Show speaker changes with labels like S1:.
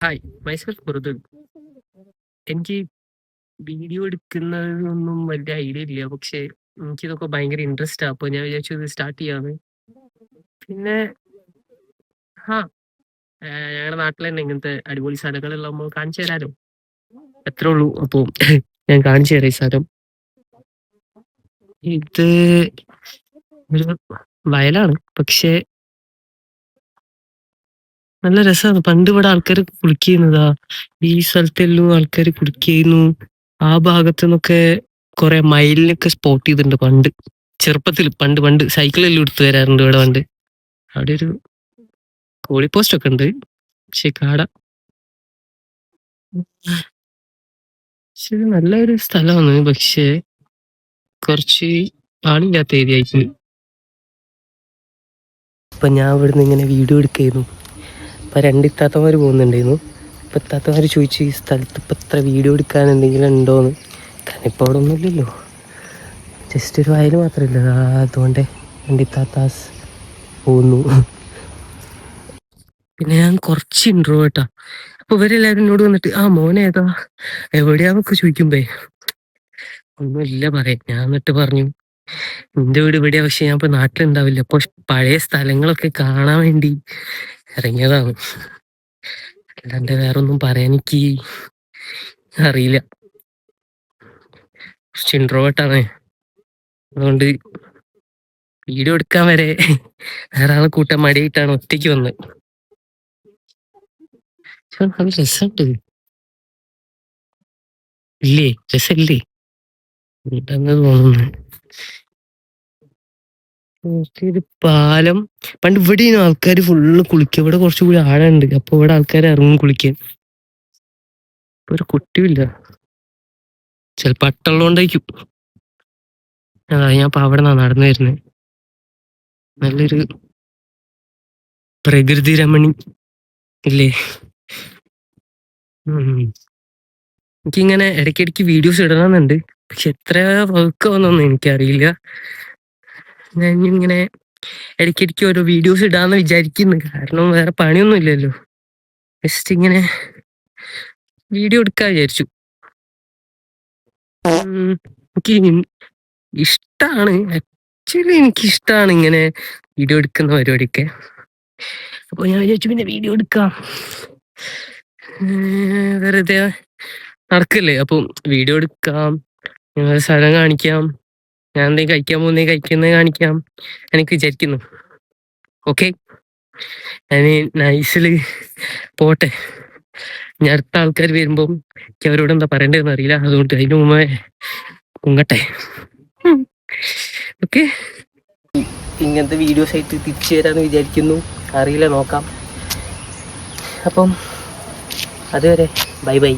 S1: Hi, myself Mridul. എനിക്ക് video എടുക്കുന്നതിനൊന്നും വലിയ idea ഇല്ല. പക്ഷേ എനിക്കിതൊക്കെ ഭയങ്കര ഇൻട്രസ്റ്റാ. അപ്പൊ ഞാൻ വിചാരിച്ചു ഇത് സ്റ്റാർട്ട് ചെയ്യാന്ന്. പിന്നെ ഹാ ഞങ്ങളുടെ നാട്ടിൽ തന്നെ ഇങ്ങനത്തെ അടിപൊളി സ്ഥലങ്ങളെല്ലാം നമ്മൾ കാണിച്ചു തരാലോ. അത്രേ ഉള്ളൂ. അപ്പൊ ഞാൻ കാണിച്ചു തരാം ഈ സ്ഥലം. ഇത് ഒരു വയലാണ്. പക്ഷേ നല്ല രസമാണ്. പണ്ട് ഇവിടെ ആൾക്കാർ കുളിക്കുന്നതാ. ഈ സ്ഥലത്തെല്ലാം ആൾക്കാർ കുളിക്കുന്നു. ആ ഭാഗത്തു നിന്നൊക്കെ കുറെ മയിലിനൊക്കെ സ്പോട്ട് ചെയ്തിട്ടുണ്ട് പണ്ട്. ചെറുപ്പത്തിൽ പണ്ട് പണ്ട് സൈക്കിളെല്ലാം എടുത്തു വരാറുണ്ട് ഇവിടെ പണ്ട്. അവിടെ ഒരു കോഴി പോസ്റ്റ് ഒക്കെ ഉണ്ട്. പക്ഷെ കാട. പക്ഷെ ഇത് നല്ലൊരു സ്ഥലമാണ്. പക്ഷെ കുറച്ച് ആളില്ലാത്ത ഏരിയ ആയിട്ട്. അപ്പൊ ഞാൻ ഇവിടുന്ന് ഇങ്ങനെ വീഡിയോ എടുക്കായിരുന്നു. അപ്പൊ രണ്ട് ഇത്താത്തമാര് പോകുന്നുണ്ടായിരുന്നു. അപ്പൊ ഇത്താത്തമാര് ചോദിച്ചു ഈ സ്ഥലത്ത് ഇപ്പൊ ഇത്ര വീഡിയോ എടുക്കാൻ എന്തെങ്കിലും ഉണ്ടോന്ന്. കാരണം ഇപ്പൊ അവിടെ ഒന്നുമില്ലല്ലോ. ജസ്റ്റ് ഒരു വയൽ മാത്രമല്ല. അതുകൊണ്ട് രണ്ട് ഇത്താത്താസ് പോകുന്നു. പിന്നെ ഞാൻ കുറച്ച് ഇൻട്രോവേർട്ടാ. അപ്പൊ ഇവരെല്ലാരും എന്നോട് വന്നിട്ട് മോനെ ഏതാ എവിടെയാന്നൊക്കെ ചോദിക്കുമ്പേ ഒന്നുമില്ല പറയാൻ. ഞാൻ എന്നിട്ട് പറഞ്ഞു എന്റെ വീട് ഇവിടെയാ, പക്ഷെ ഞാൻ ഇപ്പൊ നാട്ടിലുണ്ടാവില്ല. അപ്പൊ പഴയ സ്ഥലങ്ങളൊക്കെ കാണാൻ വേണ്ടി ഇറങ്ങിയതാണ്. അല്ലാണ്ട് വേറെ ഒന്നും പറയാൻ എനിക്ക് അറിയില്ല. കുറച്ച് ഇൻട്രോവേർട്ടാണ്. അതുകൊണ്ട് വീഡിയോ എടുക്കാൻ വരെ വേറെ ആളെ കൂട്ടാൻ മടിയായിട്ടാണ് ഒറ്റയ്ക്ക് വന്നത്. നല്ല രസമുണ്ട്. ഇല്ലേ? രസമില്ലേ? ഉണ്ടെന്ന് തോന്നുന്നു. ഒരു പാലം. പണ്ട് ഇവിടെ ആൾക്കാർ ഫുള്ള് കുളിക്കുക. ഇവിടെ കുറച്ചുകൂടി ആഴമുണ്ട്. അപ്പൊ ഇവിടെ ആൾക്കാർ ഇറങ്ങും കുളിക്കാൻ. ഇപ്പൊ ഒരു കുട്ടിയില്ല. ചിലപ്പോ അട്ടുള്ളതുകൊണ്ടായിരിക്കും. ഞാൻ ഇപ്പൊ അവിടെ നിന്നാ നടന്നു വരുന്നത്. നല്ലൊരു പ്രകൃതി രമണി ഇല്ലേ? എനിക്കിങ്ങനെ ഇടയ്ക്കിടയ്ക്ക് വീഡിയോസ് ഇടണമെന്നുണ്ട്. പക്ഷെ എത്ര വർക്ക് ആവുന്നൊന്നും എനിക്കറിയില്ല. ഞാൻ ഇങ്ങനെ ഇടയ്ക്കിടയ്ക്ക് ഓരോ വീഡിയോസ് ഇടാന്ന് വിചാരിക്കുന്നു. കാരണം വേറെ പണിയൊന്നും ഇല്ലല്ലോ. ജസ്റ്റ് ഇങ്ങനെ വീഡിയോ എടുക്കാൻ വിചാരിച്ചു. എനിക്ക് ഇഷ്ടാണ്. ആക്ച്വലി എനിക്കിഷ്ടാണ് ഇങ്ങനെ വീഡിയോ എടുക്കുന്ന പരിപാടിയൊക്കെ. അപ്പൊ ഞാൻ വിചാരിച്ചു പിന്നെ വീഡിയോ എടുക്കാം. വെറുതെ നടക്കല്ലേ, അപ്പം വീഡിയോ എടുക്കാം, സ്ഥലം കാണിക്കാം, ഞാൻ എന്തെങ്കിലും കഴിക്കാൻ പോകുന്നേ കഴിക്കുന്നത് കാണിക്കാം എനിക്ക് വിചാരിക്കുന്നു. ഓക്കെ, ഞാൻ നൈസില് പോട്ടെ. ഞാൻ അടുത്ത ആൾക്കാർ വരുമ്പം എനിക്ക് അവരോട് എന്താ പറയണ്ടതെന്ന് അറിയില്ല. അതുകൊണ്ട് അതിന് മുമ്പേ കുങ്ങട്ടെ. ഓക്കെ, ഇങ്ങനത്തെ വീഡിയോസ് ആയിട്ട് തിരിച്ചു തരാന്ന് വിചാരിക്കുന്നു. അറിയില്ല, നോക്കാം. അപ്പം അതുവരെ ബൈ ബൈ.